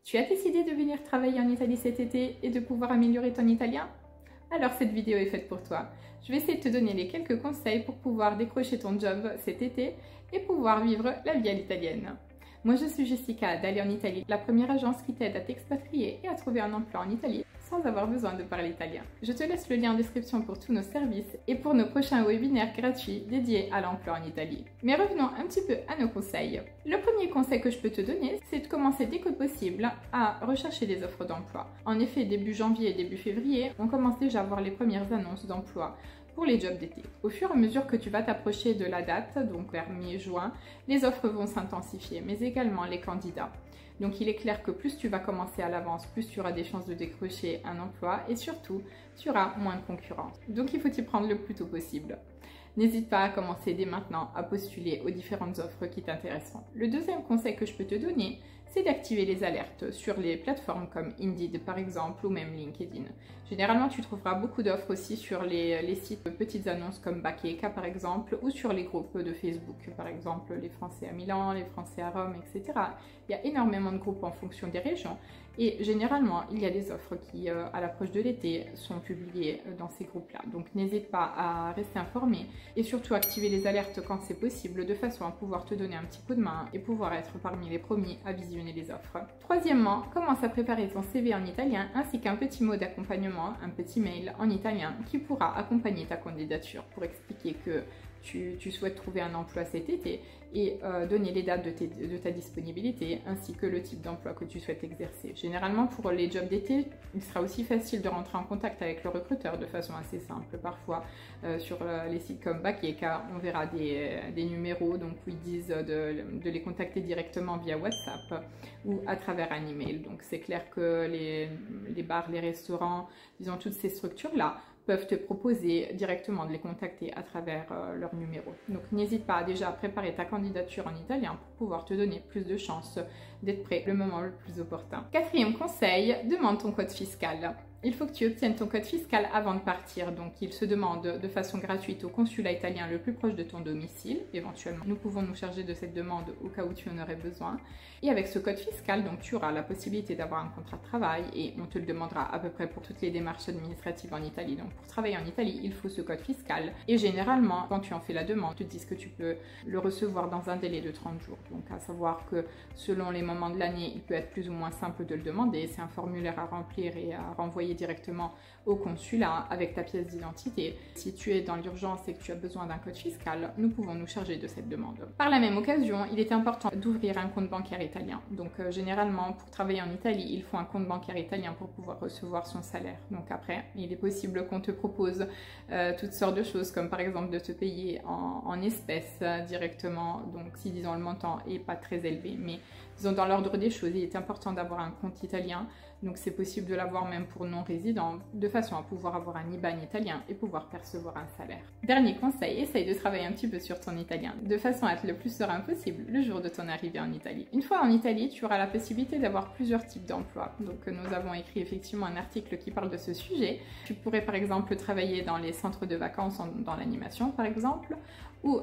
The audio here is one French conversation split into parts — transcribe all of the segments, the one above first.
Tu as décidé de venir travailler en Italie cet été et de pouvoir améliorer ton italien? Alors cette vidéo est faite pour toi. Je vais essayer de te donner les quelques conseils pour pouvoir décrocher ton job cet été et pouvoir vivre la vie à l'italienne. Moi je suis Jessica d'Aller en Italie, la première agence qui t'aide à t'expatrier et à trouver un emploi en Italie sans avoir besoin de parler italien. Je te laisse le lien en description pour tous nos services et pour nos prochains webinaires gratuits dédiés à l'emploi en Italie. Mais revenons un petit peu à nos conseils. Le premier conseil que je peux te donner, c'est de commencer dès que possible à rechercher des offres d'emploi. En effet, début janvier et début février, on commence déjà à voir les premières annonces d'emploi pour les jobs d'été. Au fur et à mesure que tu vas t'approcher de la date, donc vers mi-juin, les offres vont s'intensifier, mais également les candidats. Donc il est clair que plus tu vas commencer à l'avance, plus tu auras des chances de décrocher un emploi et surtout, tu auras moins de concurrence. Donc il faut t'y prendre le plus tôt possible. N'hésite pas à commencer dès maintenant à postuler aux différentes offres qui t'intéresseront. Le deuxième conseil que je peux te donner, c'est d'activer les alertes sur les plateformes comme Indeed par exemple ou même LinkedIn. Généralement, tu trouveras beaucoup d'offres aussi sur les sites de petites annonces comme Bakeeka par exemple ou sur les groupes de Facebook, par exemple les Français à Milan, les Français à Rome, etc. Il y a énormément de groupes en fonction des régions et généralement, il y a des offres qui, à l'approche de l'été, sont publiées dans ces groupes-là. Donc n'hésite pas à rester informé et surtout activer les alertes quand c'est possible de façon à pouvoir te donner un petit coup de main et pouvoir être parmi les premiers à visionner les offres. Troisièmement, commence à préparer ton CV en italien ainsi qu'un petit mot d'accompagnement, un petit mail en italien qui pourra accompagner ta candidature pour expliquer que tu souhaites trouver un emploi cet été et donner les dates de ta disponibilité ainsi que le type d'emploi que tu souhaites exercer. Généralement pour les jobs d'été, il sera aussi facile de rentrer en contact avec le recruteur de façon assez simple. Parfois sur les sites comme Bakeeka, on verra des numéros donc où ils disent de les contacter directement via WhatsApp ou à travers un email. Donc c'est clair que les bars, les restaurants, disons toutes ces structures-là, peuvent te proposer directement de les contacter à travers leur numéro. Donc n'hésite pas déjà à préparer ta candidature en italien pour pouvoir te donner plus de chances d'être prêt le moment le plus opportun. Quatrième conseil, demande ton code fiscal. Il faut que tu obtiennes ton code fiscal avant de partir, donc il se demande de façon gratuite au consulat italien le plus proche de ton domicile. Éventuellement, nous pouvons nous charger de cette demande au cas où tu en aurais besoin. Et avec ce code fiscal, donc tu auras la possibilité d'avoir un contrat de travail et on te le demandera à peu près pour toutes les démarches administratives en Italie. Donc pour travailler en Italie, il faut ce code fiscal. Et généralement, quand tu en fais la demande, tu te dis que tu peux le recevoir dans un délai de 30 jours. Donc à savoir que selon les moments de l'année, il peut être plus ou moins simple de le demander. C'est un formulaire à remplir et à renvoyer directement au consulat avec ta pièce d'identité. Si tu es dans l'urgence et que tu as besoin d'un code fiscal, nous pouvons nous charger de cette demande. Par la même occasion, il est important d'ouvrir un compte bancaire italien. Donc généralement, pour travailler en Italie, il faut un compte bancaire italien pour pouvoir recevoir son salaire. Donc après, il est possible qu'on te propose toutes sortes de choses, comme par exemple de te payer en espèces directement. Donc si disons le montant est pas très élevé, mais disons dans l'ordre des choses, il est important d'avoir un compte italien. Donc c'est possible de l'avoir même pour non-résidents, de façon à pouvoir avoir un IBAN italien et pouvoir percevoir un salaire. Dernier conseil, essaye de travailler un petit peu sur ton italien, de façon à être le plus serein possible le jour de ton arrivée en Italie. Une fois en Italie, tu auras la possibilité d'avoir plusieurs types d'emplois. Donc nous avons écrit effectivement un article qui parle de ce sujet. Tu pourrais par exemple travailler dans les centres de vacances, dans l'animation par exemple, ou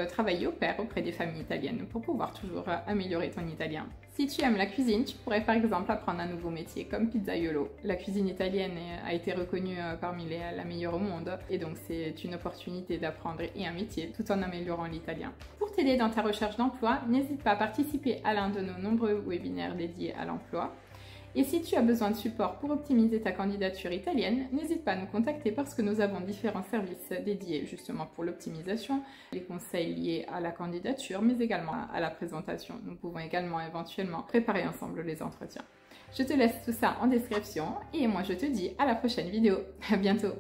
travailler au pair auprès des familles italiennes pour pouvoir toujours améliorer ton italien. Si tu aimes la cuisine, tu pourrais par exemple apprendre un nouveau métier comme pizzaiolo. La cuisine italienne a été reconnue parmi la meilleure au monde et donc c'est une opportunité d'apprendre et un métier tout en améliorant l'italien. Pour t'aider dans ta recherche d'emploi, n'hésite pas à participer à l'un de nos nombreux webinaires dédiés à l'emploi. Et si tu as besoin de support pour optimiser ta candidature italienne, n'hésite pas à nous contacter parce que nous avons différents services dédiés justement pour l'optimisation, les conseils liés à la candidature, mais également à la présentation. Nous pouvons également éventuellement préparer ensemble les entretiens. Je te laisse tout ça en description et moi je te dis à la prochaine vidéo. À bientôt!